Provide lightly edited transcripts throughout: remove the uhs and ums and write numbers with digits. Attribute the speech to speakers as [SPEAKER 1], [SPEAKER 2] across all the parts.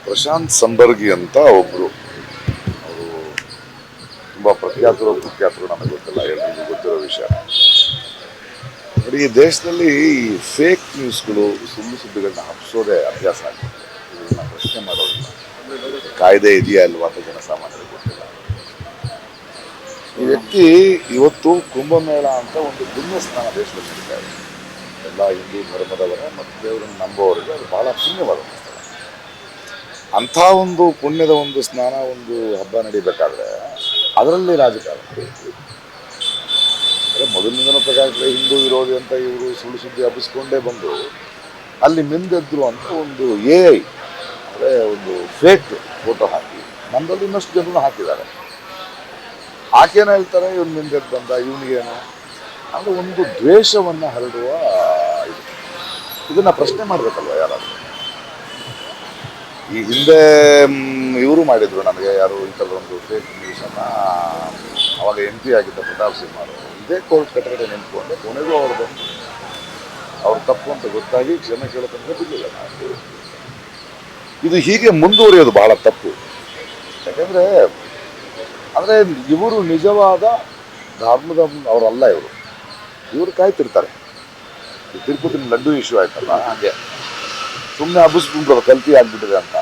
[SPEAKER 1] ಪ್ರಶಾಂತ್ ಸಂಬರ್ಗಿ ಅಂತ ಒಬ್ರು, ಅವರು ತುಂಬಾ ಪ್ರಖ್ಯಾತರು ಕುಖ್ಯಾತರು, ನನಗೆ ಗೊತ್ತಿಲ್ಲ, ಎಲ್ಲರಿಗೂ ಗೊತ್ತಿರೋ ವಿಷಯ. ಈ ದೇಶದಲ್ಲಿ ಈ ಫೇಕ್ ನ್ಯೂಸ್ಗಳು, ಸುಳ್ಳು ಸುದ್ದಿಗಳನ್ನ ಹಬ್ಸೋದೇ ಅಭ್ಯಾಸ ಆಗ್ತದೆ. ಇದನ್ನ ಪ್ರಶ್ನೆ ಮಾಡೋದಿಲ್ಲ, ಕಾಯ್ದೆ ಇದೆಯಾ ಅಲ್ವಾ ಅಂತ ಜನಸಾಮಾನ್ಯರಿಗೆ ಗೊತ್ತಿಲ್ಲ. ಈ ವ್ಯಕ್ತಿ ಇವತ್ತು ಕುಂಭಮೇಳ ಅಂತ ಒಂದು ಪುಣ್ಯ ಸ್ನಾನ ದೇಶದಲ್ಲಿ ನಡೀತಾ ಇದೆ. ಎಲ್ಲ ಹಿಂದೂ ಧರ್ಮದವರ ಮತ್ತು ದೇವರನ್ನು ನಂಬುವವರಿಗೆ ಅದು ಬಹಳ ಪುಣ್ಯವಾದ ಸ್ಥಳ. ಅಂಥ ಒಂದು ಪುಣ್ಯದ ಒಂದು ಸ್ನಾನ, ಒಂದು ಹಬ್ಬ ನಡೀಬೇಕಾದ್ರೆ ಅದರಲ್ಲಿ ರಾಜಕಾರಣ ಮೊದಲಿನಿಂದನೂ ಪ್ರಕಾರ ಹಿಂದೂ ವಿರೋಧಿ ಅಂತ ಇವರು ಸುಳ್ಳು ಸುದ್ದಿ ಹಬ್ಬಿಸ್ಕೊಂಡೇ ಬಂದು ಅಲ್ಲಿ ಮಿಂದೆದ್ರು ಅಂತ ಒಂದು ಅಂದರೆ ಒಂದು ಫೇಕ್ ಫೋಟೋ ಹಾಕಿ ನಮ್ಮಲ್ಲಿ ಇನ್ನಷ್ಟು ಜನರು ಹಾಕಿದ್ದಾರೆ. ಆಕೆನ ಹೇಳ್ತಾರೆ ಇವನು ಮಿಂದೆದ್ದು ಬಂದ, ಇವನಿಗೇನು ಅಂದರೆ ಒಂದು ದ್ವೇಷವನ್ನು ಹರಡುವ ಇದನ್ನು ಪ್ರಶ್ನೆ ಮಾಡಬೇಕಲ್ವ ಯಾರಾದರೂ. ಈ ಹಿಂದೆ ಇವರು ಮಾಡಿದರು ನನಗೆ, ಯಾರು ಈ ಥರದೊಂದು ಫೇಕ್ ನ್ಯೂಸನ್ನು, ಅವಾಗ MP ಆಗಿದ್ದ ಪ್ರತಾಪ್ ಸಿಂಹ ಅವರು ಇದೇ ಕೋರ್ಟ್ ಕಟ್ಟಗಡೆ ನಿಂತ್ಕೊಂಡು ಕೊನೆಗೂ ಅವ್ರು ಬಂದು ಅವ್ರ ತಪ್ಪು ಅಂತ ಗೊತ್ತಾಗಿ ಕ್ಷಮೆ ಕೇಳೋತನಕ ಬಿಡಲಿಲ್ಲ. ನಾವು ಇದು ಹೀಗೆ ಮುಂದುವರಿಯೋದು ಬಹಳ ತಪ್ಪು. ಯಾಕೆಂದರೆ ಅಂದರೆ ಇವರು ನಿಜವಾದ ಧರ್ಮದ ಅವರಲ್ಲ. ಇವರು ಕಾಯ್ತಿರ್ತಾರೆ. ಈ ತಿರುಪತಿ ಲಡ್ಡು ಇಶ್ಯೂ ಆಯ್ತಲ್ಲ, ಹಾಗೆ ಸುಮ್ಮನೆ ಹಬ್ಬಿಸ್ಬಿಟ್ಟು ಕಲ್ತಿ ಆಗ್ಬಿಟ್ಟಿದೆ ಅಂತ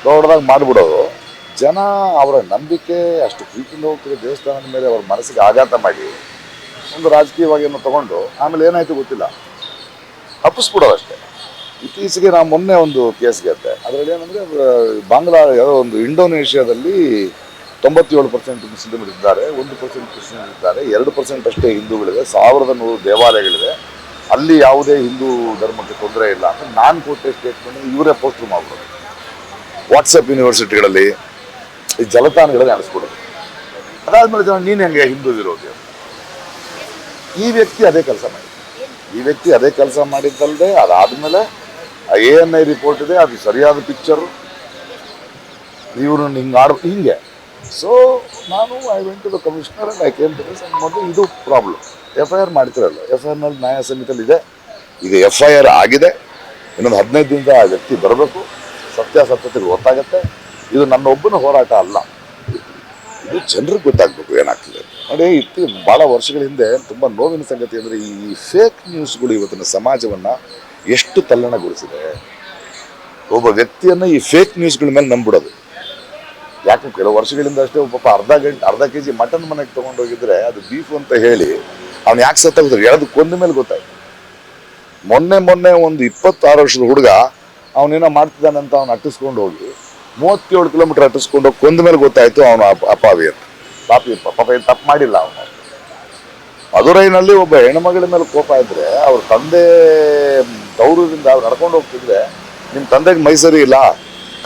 [SPEAKER 1] ದೊಡ್ಡದಾಗಿ ಮಾಡಿಬಿಡೋದು. ಜನ ಅವರ ನಂಬಿಕೆ ಅಷ್ಟು ಪ್ರೀತಿಯಿಂದ ಹೋಗ್ತಿರೋ ದೇವಸ್ಥಾನದ ಮೇಲೆ ಅವ್ರ ಮನಸ್ಸಿಗೆ ಆಘಾತ ಮಾಡಿ ಒಂದು ರಾಜಕೀಯವಾಗಿ ಏನೋ ತೊಗೊಂಡು ಆಮೇಲೆ ಏನಾಯಿತು ಗೊತ್ತಿಲ್ಲ, ಹಬ್ಬಿಸ್ಬಿಡೋದು ಅಷ್ಟೇ. ಇತ್ತೀಚೆಗೆ ನಾವು ಮೊನ್ನೆ ಒಂದು ಕೇಸ್ ಗೆದ್ದೆ. ಅದರಲ್ಲಿ ಏನಂದರೆ ಬಾಂಗ್ಲಾ ಯಾವುದೋ ಒಂದು ಇಂಡೋನೇಷ್ಯಾದಲ್ಲಿ 97% ಮುಸ್ಲಿಮರು ಇದ್ದಾರೆ, 1% ಕ್ರಿಶ್ಚಿಯನ್ ಇದ್ದಾರೆ, 2% ಅಷ್ಟೇ ಹಿಂದೂಗಳಿದೆ, 1100 ದೇವಾಲಯಗಳಿದೆ, ಅಲ್ಲಿ ಯಾವುದೇ ಹಿಂದೂ ಧರ್ಮಕ್ಕೆ ತೊಂದರೆ ಇಲ್ಲ ಅಂತ ನಾನು ಕೊಟ್ಟೆ ಸ್ಟೇಟ್ಮೆಂಟ್ ಇವರೇ ಪೋಸ್ಟರ್ ಮಾಡ್ಬೋದು. ವಾಟ್ಸಪ್ ಯೂನಿವರ್ಸಿಟಿಗಳಲ್ಲಿ, ಈ ಜಲತಾಣಗಳಲ್ಲಿ ಅನಿಸ್ಬಿಡೋದು. ಅದಾದ್ಮೇಲೆ ಜನ ನೀನು ಹೆಂಗೆ ಹಿಂದೂ ವಿರೋಧಿ? ಈ ವ್ಯಕ್ತಿ ಅದೇ ಕೆಲಸ ಮಾಡಿದ್ದಲ್ಲದೆ ಅದಾದಮೇಲೆ ANI ರಿಪೋರ್ಟ್ ಇದೆ, ಅದು ಸರಿಯಾದ ಪಿಕ್ಚರು, ಇವ್ರನ್ನ ಹಿಂಗೆ. ಸೊ ನಾನು I went to the commissioner and I came to this. ಮೊದಲು ಇದು ಪ್ರಾಬ್ಲಮ್. FIR ಮಾಡ್ತಿರಲ್ಲ, FIRನಲ್ಲಿ ನ್ಯಾಯ ಸಮಿತಿಯಲ್ಲಿ ಇದೆ. ಈಗ FIR ಆಗಿದೆ, ಇನ್ನೊಂದು 15 ದಿನದ ಆ ವ್ಯಕ್ತಿ ಬರಬೇಕು, ಸತ್ಯಾಸತ್ಯತೆಗಳು ಗೊತ್ತಾಗುತ್ತೆ. ಇದು ನನ್ನ ಒಬ್ಬನ ಹೋರಾಟ ಅಲ್ಲ, ಇದು ಜನರಿಗೆ ಗೊತ್ತಾಗಬೇಕು ಏನಾಗ್ತದೆ ನೋಡಿ. ಭಾಳ ವರ್ಷಗಳ ಹಿಂದೆ ತುಂಬ ನೋವಿನ ಸಂಗತಿ ಅಂದರೆ ಈ ಫೇಕ್ ನ್ಯೂಸ್ಗಳು ಇವತ್ತಿನ ಸಮಾಜವನ್ನು ಎಷ್ಟು ತಲ್ಲಣಗೊಳಿಸಿದೆ. ಒಬ್ಬ ವ್ಯಕ್ತಿಯನ್ನು ಈ ಫೇಕ್ ನ್ಯೂಸ್ಗಳ ಮೇಲೆ ನಂಬಿಡೋದು. ಯಾಕೆ ಕೆಲವು ವರ್ಷಗಳಿಂದ ಅಷ್ಟೇ ಒಬ್ಬ ಅರ್ಧ kg ಮಟನ್ ಮನೆಗೆ ತೊಗೊಂಡೋಗಿದ್ರೆ ಅದು ಬೀಫ್ ಅಂತ ಹೇಳಿ ಅವ್ನು ಯಾಕೆ ಸತ್ತಾಗಿದ್ರು ಎಳೆದು ಕೊಂದ ಮೇಲೆ ಗೊತ್ತಾಯ್ತು. ಮೊನ್ನೆ ಒಂದು 26 ವರ್ಷದ ಹುಡುಗ ಅವನೇನೋ ಮಾಡ್ತಿದ್ದಾನಂತ ಅವ್ನು ಅಟ್ಟಿಸ್ಕೊಂಡು ಹೋಗಿ 37 ಕಿಲೋಮೀಟರ್ ಅಟ್ಟಿಸ್ಕೊಂಡು ಹೋಗಿ ಕೊಂದ ಮೇಲೆ ಗೊತ್ತಾಯ್ತು ಅವನು ಅಪಾವಿ ಅಂತ. ಪಾಪ ಏನು ತಪ್ಪು ಮಾಡಿಲ್ಲ ಅವನು. ಮಧುರೈನಲ್ಲಿ ಒಬ್ಬ ಹೆಣ್ಮಗಳ ಮೇಲೆ ಕೋಪ ಇದ್ರೆ ಅವ್ರ ತಂದೆ ದೌರ್ಯದಿಂದ ಅವ್ರು ನಡ್ಕೊಂಡು ಹೋಗ್ತಿದ್ರೆ ನಿಮ್ಮ ತಂದೆಗೆ ಮೈಸೂರಿ ಇಲ್ಲ,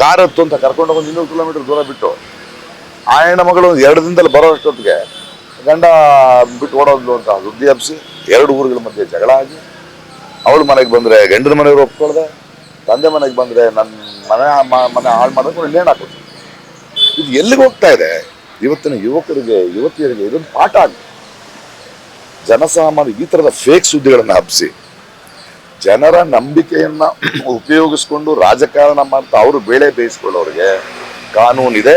[SPEAKER 1] ಕಾರ್ ಹತ್ತು ಅಂತ ಕರ್ಕೊಂಡೋಗಿ 200 ಕಿಲೋಮೀಟರ್ ದೂರ ಬಿಟ್ಟು ಆ ಹೆಣ್ಮಗಳು 2 ದಿನದಲ್ಲಿ ಬರೋ ಅಷ್ಟೊತ್ತಿಗೆ ಗಂಡ ಬಿಟ್ಟು ಓಡೋದ್ಲು ಅಂತ ಸುದ್ದಿ ಹಬ್ಬಿಸಿ 2 ಊರುಗಳ ಮಧ್ಯೆ ಜಗಳ ಆಗಿ, ಅವಳ ಮನೆಗೆ ಬಂದರೆ ಗಂಡನ ಮನೆಯವರು ಒಪ್ಕೊಳ್ದೆ, ತಂದೆ ಮನೆಗೆ ಬಂದರೆ ನನ್ನ ಮನೆ ಹಾಳು ಮಾಡೋದು ನೇಣು ಹಾಕೋದು. ಇದು ಎಲ್ಲಿಗೆ ಹೋಗ್ತಾ ಇದೆ? ಇವತ್ತಿನ ಯುವತಿಯರಿಗೆ ಇದೊಂದು ಪಾಠ ಆಗಿ ಜನಸಾಮಾನ್ಯ ಈ ಥರದ ಫೇಕ್ ಸುದ್ದಿಗಳನ್ನು ಹಬ್ಬಿಸಿ ಜನರ ನಂಬಿಕೆಯನ್ನು ಉಪಯೋಗಿಸ್ಕೊಂಡು ರಾಜಕಾರಣ ಮಾಡ್ತಾ ಅವರು ಬೇಳೆ ಬೇಯಿಸ್ಕೊಳ್ಳೋರಿಗೆ ಕಾನೂನಿದೆ,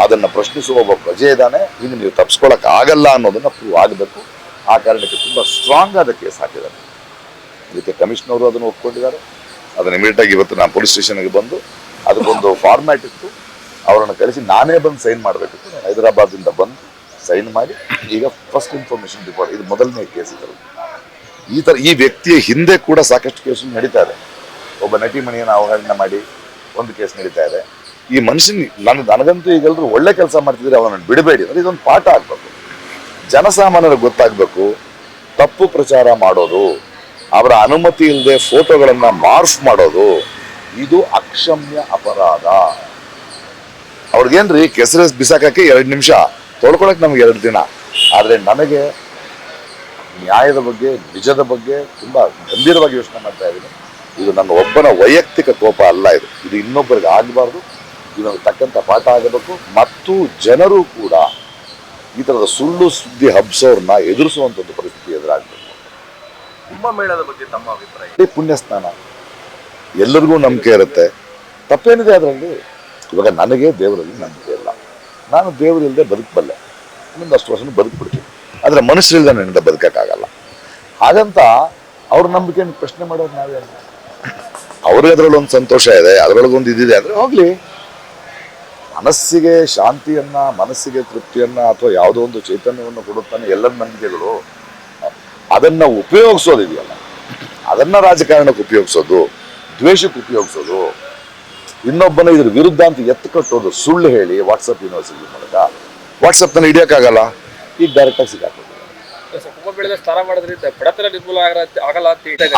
[SPEAKER 1] ಅದನ್ನು ಪ್ರಶ್ನಿಸುವ ಒಬ್ಬ ಪ್ರಜೆ ಇದ್ದಾನೆ. ಇನ್ನು ನೀವು ತಪ್ಪಿಸ್ಕೊಳ್ಳೋಕೆ ಆಗಲ್ಲ ಅನ್ನೋದನ್ನು ಪ್ರೂವ್ ಆಗಬೇಕು. ಆ ಕಾರಣಕ್ಕೆ ತುಂಬ ಸ್ಟ್ರಾಂಗ್ ಆದ ಕೇಸ್ ಹಾಕಿದ್ದಾರೆ. ಇದಕ್ಕೆ ಕಮಿಷನರು ಅದನ್ನು ಒಪ್ಕೊಂಡಿದ್ದಾರೆ. ಅದನ್ನು ಇಮಿಡಿಯೇಟಾಗಿ ಇವತ್ತು ನಾನು ಪೊಲೀಸ್ ಸ್ಟೇಷನ್ಗೆ ಬಂದು ಅದಕ್ಕೊಂದು ಫಾರ್ಮ್ಯಾಟ್ ಇತ್ತು, ಅವರನ್ನು ಕಳಿಸಿ ನಾನೇ ಬಂದು ಸೈನ್ ಮಾಡಬೇಕಿತ್ತು. ನಾನು ಹೈದರಾಬಾದಿಂದ ಬಂದು ಸೈನ್ ಮಾಡಿ ಈಗ ಫಸ್ಟ್ ಇನ್ಫಾರ್ಮೇಷನ್ ರಿಪೋರ್ಟ್, ಇದು ಮೊದಲನೇ ಕೇಸ್ ಇದ್ದರು. ಈ ವ್ಯಕ್ತಿಯ ಹಿಂದೆ ಕೂಡ ಸಾಕಷ್ಟು ಕೇಸು ನಡೀತಾ ಇದೆ. ಒಬ್ಬ ನಟಿ ಮಣಿಯನ್ನು ಅವಹೇಳನ ಮಾಡಿ ಒಂದು ಕೇಸ್ ನಡೀತಾ ಇದೆ. ಈ ಮನುಷ್ಯನ ನನಗಂತೂ ಈಗೆಲ್ಲರೂ ಒಳ್ಳೆ ಕೆಲಸ ಮಾಡ್ತಿದ್ರೆ ಅವನನ್ನು ಬಿಡಬೇಡಿ ಅಂದರೆ ಇದೊಂದು ಪಾಠ ಆಗಬೇಕು. ಜನಸಾಮಾನ್ಯರಿಗೆ ಗೊತ್ತಾಗಬೇಕು, ತಪ್ಪು ಪ್ರಚಾರ ಮಾಡೋದು, ಅವರ ಅನುಮತಿ ಇಲ್ಲದೆ ಫೋಟೋಗಳನ್ನು ಮಾರ್ಫ್ ಮಾಡೋದು ಇದು ಅಕ್ಷಮ್ಯ ಅಪರಾಧ. ಅವ್ರಿಗೇನ್ರಿ ಕೆಸರು ಬಿಸಾಕಕ್ಕೆ 2 ನಿಮಿಷ, ತೊಳ್ಕೊಳಕ್ಕೆ ನಮ್ಗೆ 2 ದಿನ. ಆದರೆ ನನಗೆ ನ್ಯಾಯದ ಬಗ್ಗೆ, ನಿಜದ ಬಗ್ಗೆ ತುಂಬ ಗಂಭೀರವಾಗಿ ಯೋಚನೆ ಮಾಡ್ತಾ ಇದ್ದೀನಿ. ಇದು ನನ್ನ ಒಬ್ಬನ ವೈಯಕ್ತಿಕ ಕೋಪ ಅಲ್ಲ, ಇದು ಇನ್ನೊಬ್ಬರಿಗೆ ಆಗಬಾರ್ದು. ಇದನ್ನು ತಕ್ಕಂಥ ಪಾಠ ಆಗಬೇಕು. ಮತ್ತು ಜನರು ಕೂಡ ಈ ಥರದ ಸುಳ್ಳು ಸುದ್ದಿ ಹಬ್ಸೋರ್ನ ಎದುರಿಸುವಂಥದ್ದು ಪರಿಸ್ಥಿತಿ ಎದುರಾಗಬೇಕು.
[SPEAKER 2] ಕುಂಭಮೇಳದ ಬಗ್ಗೆ ತಮ್ಮ ಅಭಿಪ್ರಾಯ?
[SPEAKER 1] ಪುಣ್ಯ ಸ್ನಾನ ಎಲ್ಲರಿಗೂ ನಂಬಿಕೆ ಇರುತ್ತೆ. ತಪ್ಪೇನಿದೆ ಅದರಲ್ಲಿ? ಇವಾಗ ನನಗೆ ದೇವರಲ್ಲಿ ನಂಬಿಕೆ ಇಲ್ಲ, ನಾನು ದೇವರಿಲ್ಲದೆ ಬದುಕಬಲ್ಲೆ, ಇನ್ನೊಂದಷ್ಟು ವರ್ಷ ಬದುಕ್ಬಿಡ್ತೀನಿ. ಆದರೆ ಮನುಷ್ಯರಿಲ್ಲದೆ ನನ್ನಿಂದ ಬದುಕಕ್ಕಾಗಲ್ಲ. ಹಾಗಂತ ಅವ್ರ ನಂಬಿಕೆಯನ್ನು ಪ್ರಶ್ನೆ ಮಾಡೋದು ನಾವೇ. ಅವ್ರಿಗೆ ಅದರಲ್ಲಿ ಒಂದು ಸಂತೋಷ ಇದೆ, ಅದರೊಳಗೊಂದು ಇದಿದೆ ಅಂದರೆ ಹೋಗ್ಲಿ. ಮನಸ್ಸಿಗೆ ಶಾಂತಿಯನ್ನ, ಮನಸ್ಸಿಗೆ ತೃಪ್ತಿಯನ್ನ, ಅಥವಾ ಯಾವುದೋ ಒಂದು ಚೈತನ್ಯವನ್ನು ಕೊಡುತ್ತಾನೆ ಎಲ್ಲರ ನಂಬಿಕೆಗಳು. ಅದನ್ನ ಉಪಯೋಗಿಸೋದಿದೆಯಲ್ಲ, ಅದನ್ನ ರಾಜಕಾರಣಕ್ಕೆ ಉಪಯೋಗಿಸೋದು, ದ್ವೇಷಕ್ಕೆ ಉಪಯೋಗಿಸೋದು, ಇನ್ನೊಬ್ಬನ ಇದ್ರ ವಿರುದ್ಧ ಅಂತ ಎತ್ತು ಕಟ್ಟೋದು, ಸುಳ್ಳು ಹೇಳಿ ವಾಟ್ಸಪ್ ಯೂನಿವರ್ಸಿಟಿ ಮೂಲಕ. ವಾಟ್ಸಪ್ನಲ್ಲಿ ಹಿಡಿಯೋಕ್ಕಾಗಲ್ಲ, ಈಗ ಡೈರೆಕ್ಟಾಗಿ ಸಿಗಾಕೋದು.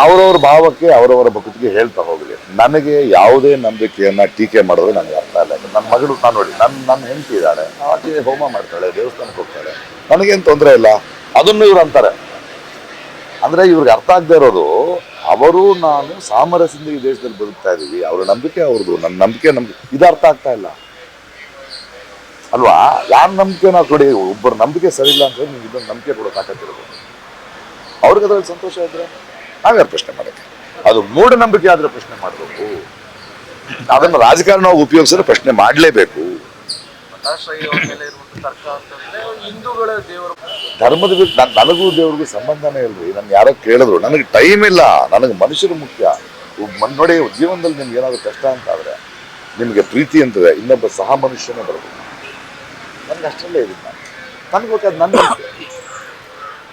[SPEAKER 1] ಅವರವ್ರ ಭಾವಕ್ಕೆ ಅವರವರ ಭಕ್ತಿಗೆ ಹೇಳ್ತಾ ಹೋಗಲಿ. ನನಗೆ ಯಾವುದೇ ನಂಬಿಕೆಯನ್ನ ಟೀಕೆ ಮಾಡಿದ್ರೆ ನನಗೆ ಅರ್ಥ ಇಲ್ಲ. ನನ್ನ ಮಗಳು, ನಾನು ನೋಡಿ, ನನ್ನ ಹೆಂಡತಿ ಇದ್ದಾಳೆ, ಆಕೆ ಹೋಮ ಮಾಡ್ತಾಳೆ, ದೇವಸ್ಥಾನಕ್ಕೆ ಹೋಗ್ತಾಳೆ, ನನಗೇನು ತೊಂದರೆ ಇಲ್ಲ. ಅದನ್ನು ಇವ್ರು ಅಂತಾರೆ. ಅಂದ್ರೆ ಇವ್ರಿಗೆ ಅರ್ಥ ಆಗದೆ ಇರೋದು, ಅವರು ನಾನು ಸಾಮರಸ್ಯದಿಂದ ಈ ದೇಶದಲ್ಲಿ ಬದುಕ್ತಾ ಇದೀವಿ, ಅವ್ರ ನಂಬಿಕೆ ಅವ್ರದ್ದು, ನನ್ನ ನಂಬಿಕೆ ಇದು ಅರ್ಥ ಆಗ್ತಾ ಇಲ್ಲ ಅಲ್ವಾ? ಯಾರ ನಂಬಿಕೆ ನಾವು ಕೊಡಿ, ಒಬ್ಬರ ನಂಬಿಕೆ ಸರಿ ಇಲ್ಲ ಅಂತ ನೀವು ಇದೊಂದು ನಂಬಿಕೆ ಕೊಡೋ ತಾಕತ್ತಿರೋದು. ಅವ್ರಿಗೆ ಅದ್ರಲ್ಲಿ ಸಂತೋಷ ಇದ್ರೆ ನಾವ್ಯಾರು ಪ್ರಶ್ನೆ ಮಾಡೋಕ್ಕೆ? ಅದು ಮೂಢನಂಬಿಕೆ ಆದ್ರೆ ಪ್ರಶ್ನೆ ಮಾಡಬೇಕು. ಅದನ್ನು ರಾಜಕಾರಣವಾಗಿ ಉಪಯೋಗಿಸಿದ್ರೆ ಪ್ರಶ್ನೆ ಮಾಡಲೇಬೇಕು. ಧರ್ಮದ ನನಗೂ ದೇವ್ರಿಗೂ ಸಂಬಂಧನೇ ಇಲ್ರಿ. ನನ್ಗೆ ಯಾರೋ ಕೇಳಿದ್ರು, ನನಗೆ ಟೈಮ್ ಇಲ್ಲ, ನನಗೆ ಮನುಷ್ಯರು ಮುಖ್ಯ. ನೋಡಿ, ಜೀವನದಲ್ಲಿ ನಿಮ್ಗೆ ಏನಾದ್ರು ಕಷ್ಟ ಅಂತ ಆದ್ರೆ ನಿಮಗೆ ಪ್ರೀತಿ ಅಂತದೆ, ಇನ್ನೊಬ್ಬ ಸಹ ಮನುಷ್ಯನೇ ಬರಬೇಕು. ನನ್ಗೆ ಅಷ್ಟರಲ್ಲೇ ಇದೆ. ನನಗೆ ಬೇಕಾದ ನನ್ನ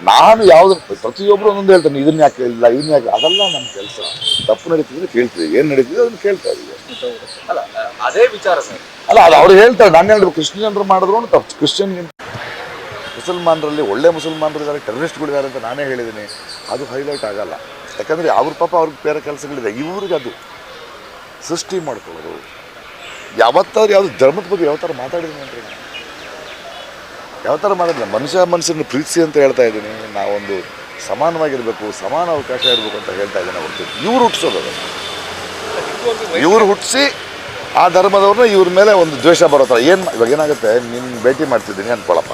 [SPEAKER 1] ನಾನು ಯಾವ್ದು, ಪ್ರತಿಯೊಬ್ಬರು ಒಂದೊಂದು ಹೇಳ್ತಾನೆ, ಇದನ್ನ ಯಾಕೆ ಇಲ್ಲ, ಇದನ್ನ ಯಾಕೆ, ಅದೆಲ್ಲ ನಮ್ಮ ಕೆಲಸ. ತಪ್ಪು ನಡೀತಿದ್ರೆ ಕೇಳ್ತೀವಿ, ಏನ್ ನಡೀತಿದೆ ಅದನ್ನ ಕೇಳ್ತಾ ಇದೀವಿ.
[SPEAKER 2] ಅಲ್ಲ, ಅದೇ ವಿಚಾರ ಸರ್.
[SPEAKER 1] ಅಲ್ಲ, ಅದು ಅವ್ರು ಹೇಳ್ತಾರೆ. ನಾನು ಹೇಳಿದ್ರು ಕ್ರಿಶ್ಚಿಯನ್ರು ಮಾಡಿದ್ರು ತಪ್ಪು. ಕ್ರಿಶ್ಚಿಯನ್ಗಿಂತ ಮುಸಲ್ಮಾನರಲ್ಲಿ ಒಳ್ಳೆ ಮುಸಲ್ಮಾನರು ಇದ್ದಾರೆ, ಟೆರರಿಸ್ಟ್ಗಳಿದ್ದಾರೆ ಅಂತ ನಾನೇ ಹೇಳಿದ್ದೀನಿ. ಅದು ಹೈಲೈಟ್ ಆಗಲ್ಲ, ಯಾಕಂದ್ರೆ ಅವ್ರ ಪಾಪ ಅವ್ರಿಗೆ ಬೇರೆ ಕೆಲಸಗಳಿದೆ. ಇವ್ರಿಗೆ ಅದು ಸೃಷ್ಟಿ ಮಾಡ್ಕೊಳ್ಳೋದು. ಯಾವತ್ತಾದ್ರು ಯಾವ್ದು ಧರ್ಮದ ಬಗ್ಗೆ ಯಾವ ಥರ ಮಾತಾಡಿದ್ದೀನಿ ಅಂದ್ರೆ, ಯಾವ ಥರ ಮಾಡಿಲ್ಲ. ಮನುಷ್ಯನ ಪ್ರೀತಿಸಿ ಅಂತ ಹೇಳ್ತಾ ಇದ್ದೀನಿ. ನಾವೊಂದು ಸಮಾನವಾಗಿರ್ಬೇಕು, ಸಮಾನ ಅವಕಾಶ ಇರಬೇಕು ಅಂತ ಹೇಳ್ತಾ ಇದ್ದೀನಿ ಹೊರತು ಇವ್ರು ಹುಟ್ಟಿಸೋದು. ಇವ್ರು ಹುಟ್ಟಿಸಿ ಆ ಧರ್ಮದವ್ರನ್ನ ಇವ್ರ ಮೇಲೆ ಒಂದು ದ್ವೇಷ ಬರೋ ಥರ. ಇವಾಗ ಏನಾಗುತ್ತೆ, ನಿನ್ನ ಭೇಟಿ ಮಾಡ್ತಿದ್ದೀನಿ ಅಂದ್ಕೊಳಪ್ಪ,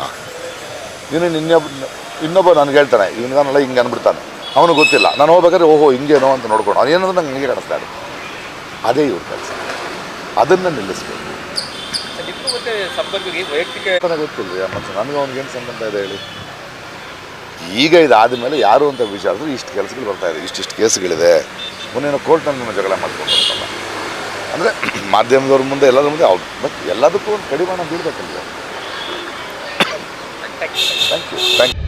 [SPEAKER 1] ಇನ್ನೊಬ್ಬ ನನಗೆ ಹೇಳ್ತಾನೆ, ಇವನಿಗಾನಲ್ಲ ಹಿಂಗೆ ಅಂದ್ಬಿಡ್ತಾನೆ, ಅವನು ಗೊತ್ತಿಲ್ಲ. ನಾನು ಹೋಗ್ಬೇಕಾದ್ರೆ ಓಹೋ ಹಿಂಗೇನೋ ಅಂತ ನೋಡ್ಕೊಂಡು ಅವ್ನು ಏನಂದ್ರೆ ನಂಗೆ ಹಿಂಗೆ ಕಾಣಿಸ್ತಾ ಇದೆ. ಅದೇ ಇವ್ರ ಕೆಲಸ, ಅದನ್ನು ನಿಲ್ಲಿಸ್ಬೇಕು. ಗೊತ್ತಿಲ್ಲ ಮತ್ತೆ ನನಗೆ ಅವ್ನಿಗೇನು ಸಂಬಂಧ ಇದೆ ಹೇಳಿ. ಈಗ ಇದಾದ ಮೇಲೆ ಯಾರು ಅಂತ ವಿಚಾರಿಸಿದ್ರೆ ಇಷ್ಟು ಕೆಲಸಗಳು ಬರ್ತಾ ಇದೆ, ಇಷ್ಟಿಷ್ಟು ಕೇಸ್ಗಳಿದೆ. ಮೊನ್ನೇನೋ ಕೋರ್ಟ್ನಲ್ಲಿ ಜಗಳ ಮಾಡ್ಕೊಂಡು ಬರ್ತಲ್ಲ. ಅಂದರೆ ಮಾಧ್ಯಮದವ್ರ ಮುಂದೆ, ಎಲ್ಲರ ಮುಂದೆ ಅವ್ರು, ಬಟ್ ಎಲ್ಲದಕ್ಕೂ ಒಂದು ಕಡಿವಾಣ ಬೀಳ್ಬೇಕಲ್ಲ. Thank you.